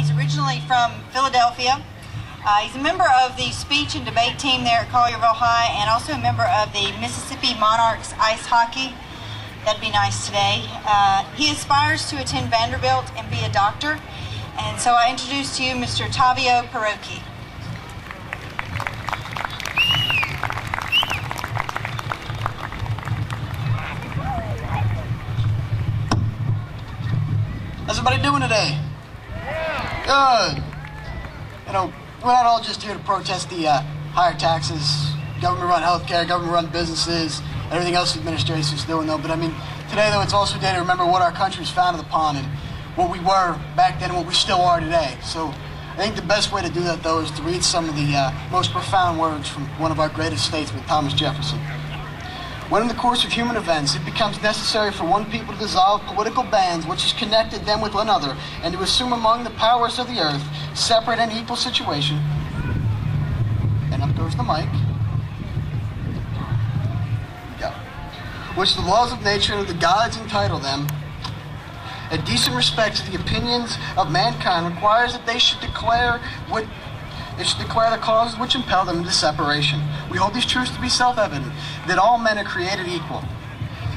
He's originally from Philadelphia. He's a member of the speech and debate team there at Collierville High, and also a member of the Mississippi Monarchs ice hockey. That'd be nice today. He aspires to attend Vanderbilt and be a doctor. And so I introduce to you Mr. Tavio Parochi. How's everybody doing today? Good. You know, we're not all just here to protest the higher taxes, government-run healthcare, government-run businesses, everything else the administration's doing, though. But I mean, today, though, it's also a day to remember what our country was founded upon and what we were back then and what we still are today. So I think the best way to do that, though, is to read some of the most profound words from one of our greatest statesmen, Thomas Jefferson. When in the course of human events it becomes necessary for one people to dissolve political bands which has connected them with another, and to assume among the powers of the earth separate and equal situation, and up goes the mic, go, which the laws of nature and of the gods entitle them, a decent respect to the opinions of mankind requires that they should declare the causes which impel them into separation. We hold these truths to be self-evident, that all men are created equal,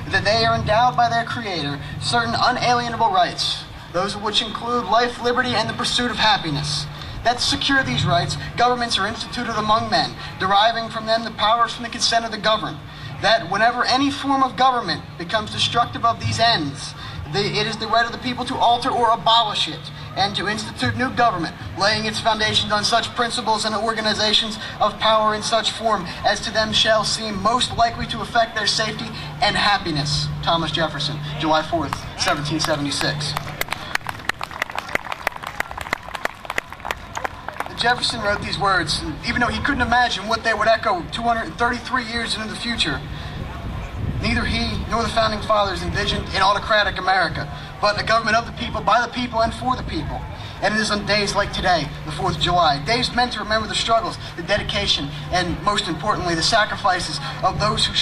that they are endowed by their Creator certain unalienable rights, those of which include life, liberty, and the pursuit of happiness. That to secure these rights, governments are instituted among men, deriving from them the powers from the consent of the governed. That whenever any form of government becomes destructive of these ends, it is the right of the people to alter or abolish it, and to institute new government, laying its foundations on such principles and organizations of power in such form as to them shall seem most likely to affect their safety and happiness. Thomas Jefferson, July 4th, 1776. Jefferson wrote these words, and even though he couldn't imagine what they would echo 233 years into the future, neither he nor the Founding Fathers envisioned an autocratic America, but a government of the people, by the people, and for the people. And it is on days like today, the 4th of July, days meant to remember the struggles, the dedication, and most importantly, the sacrifices of those who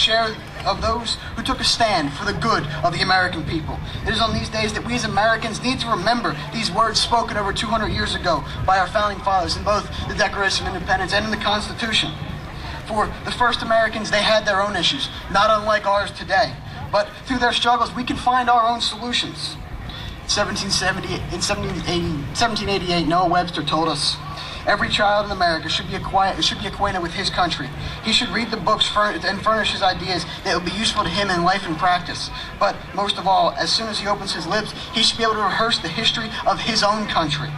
took a stand for the good of the American people. It is on these days that we as Americans need to remember these words spoken over 200 years ago by our Founding Fathers in both the Declaration of Independence and in the Constitution. For the first Americans, they had their own issues, not unlike ours today. But through their struggles, we can find our own solutions. In 1788, Noah Webster told us, every child in America should be acquainted with his country. He should read the books and furnish his ideas that will be useful to him in life and practice. But most of all, as soon as he opens his lips, he should be able to rehearse the history of his own country.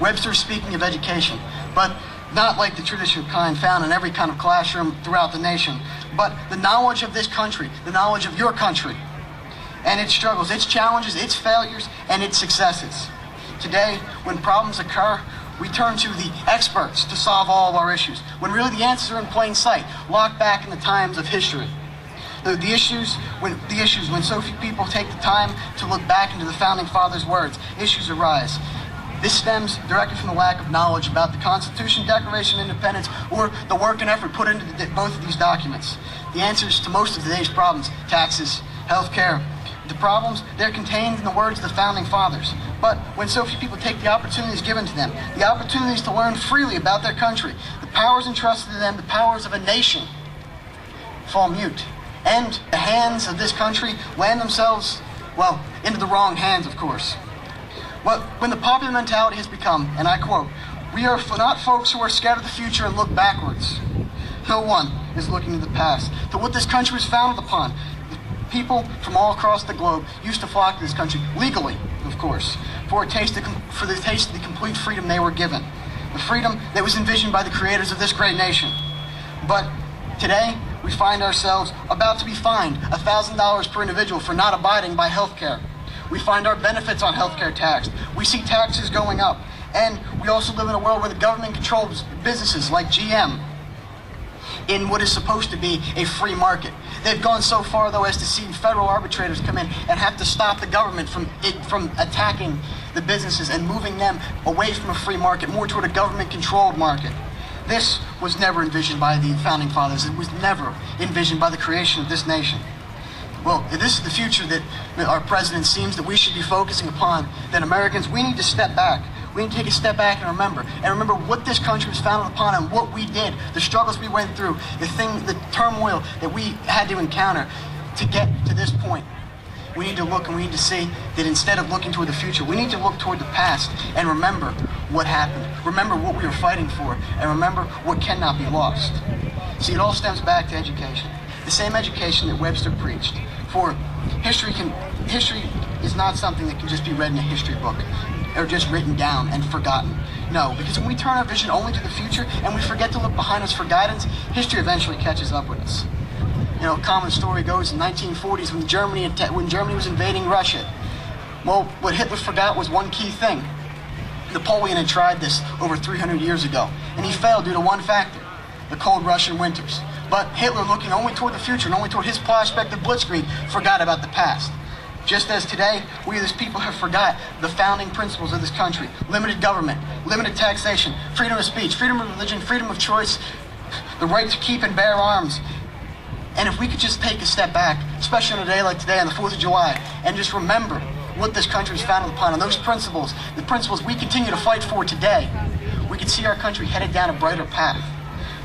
Webster is speaking of education, but not like the traditional kind found in every kind of classroom throughout the nation, but the knowledge of this country, the knowledge of your country, and its struggles, its challenges, its failures, and its successes. Today, when problems occur, we turn to the experts to solve all of our issues, when really the answers are in plain sight, locked back in the times of history. When so few people take the time to look back into the Founding Fathers' words, issues arise. This stems directly from the lack of knowledge about the Constitution, Declaration of Independence, or the work and effort put into both of these documents. The answers to most of today's problems, taxes, healthcare, the problems, they're contained in the words of the Founding Fathers. But when so few people take the opportunities given to them, the opportunities to learn freely about their country, the powers entrusted to them, the powers of a nation, fall mute. And the hands of this country land themselves, well, into the wrong hands, of course. Well, when the popular mentality has become, and I quote, we are not folks who are scared of the future and look backwards. No one is looking to the past, to what this country was founded upon. People from all across the globe used to flock to this country, legally, of course, for the taste of the complete freedom they were given. The freedom that was envisioned by the creators of this great nation. But today, we find ourselves about to be fined $1,000 per individual for not abiding by health care. We find our benefits on healthcare taxed. We see taxes going up. And we also live in a world where the government controls businesses like GM in what is supposed to be a free market. They've gone so far, though, as to see federal arbitrators come in and have to stop the government from attacking the businesses and moving them away from a free market, more toward a government-controlled market. This was never envisioned by the Founding Fathers. It was never envisioned by the creation of this nation. Well, if this is the future that our president seems that we should be focusing upon, then Americans, we need to step back. We need to take a step back and remember what this country was founded upon and what we did, the struggles we went through, the turmoil that we had to encounter to get to this point. We need to look and we need to see that instead of looking toward the future, we need to look toward the past and remember what happened. Remember what we were fighting for, and remember what cannot be lost. See, it all stems back to education. The same education that Webster preached. For history is not something that can just be read in a history book or just written down and forgotten. No, because when we turn our vision only to the future and we forget to look behind us for guidance, history eventually catches up with us. You know, a common story goes in the 1940s when Germany was invading Russia. Well, what Hitler forgot was one key thing. Napoleon had tried this over 300 years ago, and he failed due to one factor: the cold Russian winters. But Hitler, looking only toward the future and only toward his prospect of blitzkrieg, forgot about the past. Just as today, we as people have forgot the founding principles of this country: limited government, limited taxation, freedom of speech, freedom of religion, freedom of choice, the right to keep and bear arms. And if we could just take a step back, especially on a day like today, on the 4th of July, and just remember what this country was founded upon and those principles, the principles we continue to fight for today, we could see our country headed down a brighter path.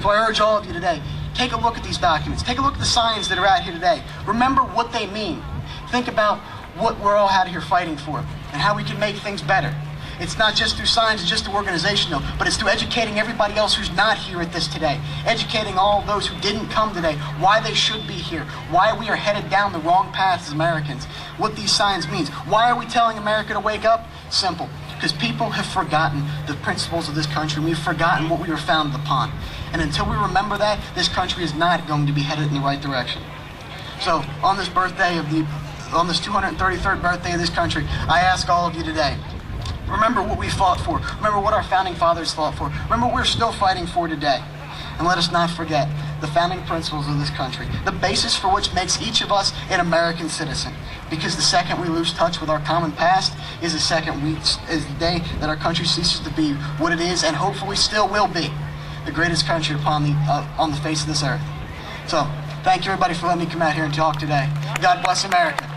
So I urge all of you today, take a look at these documents. Take a look at the signs that are out here today. Remember what they mean. Think about what we're all out here fighting for and how we can make things better. It's not just through signs and just through organization, though, but it's through educating everybody else who's not here at this today. Educating all those who didn't come today, why they should be here, why we are headed down the wrong path as Americans, what these signs means. Why are we telling America to wake up? Simple. Because people have forgotten the principles of this country. We've forgotten what we were founded upon. And until we remember that, this country is not going to be headed in the right direction. So, on this 233rd birthday of this country, I ask all of you today, remember what we fought for. Remember what our founding fathers fought for. Remember what we're still fighting for today. And let us not forget the founding principles of this country, the basis for which makes each of us an American citizen. Because the second we lose touch with our common past is the the day that our country ceases to be what it is and hopefully still will be the greatest country on the face of this earth. So, thank you everybody for letting me come out here and talk today. God bless America.